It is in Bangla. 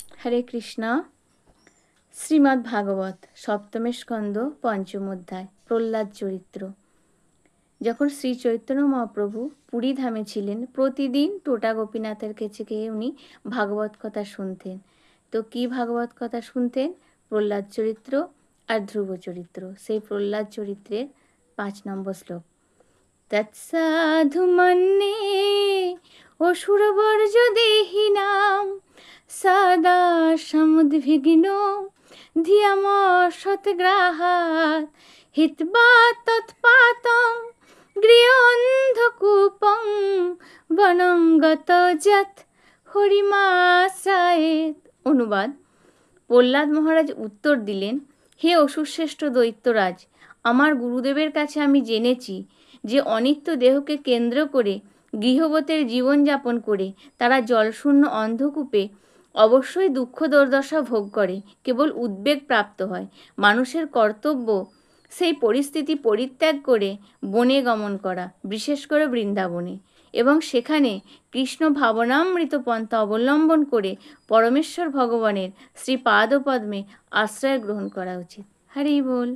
হরে কৃষ্ণ। শ্রীমদ্ ভাগবত সপ্তম স্কন্দ পঞ্চম অধ্যায় প্রহ্লাদ চরিত্র। যখন শ্রী চৈতন্য মহাপ্রভু পুরী ধামে ছিলেন, প্রতিদিন টোটা গোপীনাথের কাছে গিয়ে উনি ভাগবত কথা শুনতেন। তো কি ভাগবত কথা শুনতেন? প্রহ্লাদ চরিত্র আর ধ্রুব চরিত্র। সেই প্রহ্লাদ চরিত্রের 5 নম্বর শ্লোক। তৎসাধু মন্যে অসুরবর্জ দেহিনাম সদা সমুদ্বিগ্ন ধিয়াম শতগ্রাহাৎ হিত্বা তৎপাতং গৃহন্ধকূপং বনং গত যৎ হরিমাশ্রয়েৎ। অনুবাদ: প্রহ্লাদ মহারাজ উত্তর দিলেন, হে অসুরশ্রেষ্ঠ দৈত্যরাজ, আমার গুরুদেবের কাছে আমি জেনেছি যে অনিত্য দেহকে কেন্দ্র করে গৃহবতের জীবনযাপন করে তারা জলশূন্য অন্ধকূপে অবশ্যই দুঃখ দুর্দশা ভোগ করে, কেবল উদ্বেগ প্রাপ্ত হয়। মানুষের কর্তব্য সেই পরিস্থিতি পরিত্যাগ করে বনে গমন করা, বিশেষ করে বৃন্দাবনে, এবং সেখানে কৃষ্ণ ভাবনামৃত পন্থা অবলম্বন করে পরমেশ্বর ভগবানের শ্রীপাদপদ্মে আশ্রয় গ্রহণ করা উচিত। হরি বল।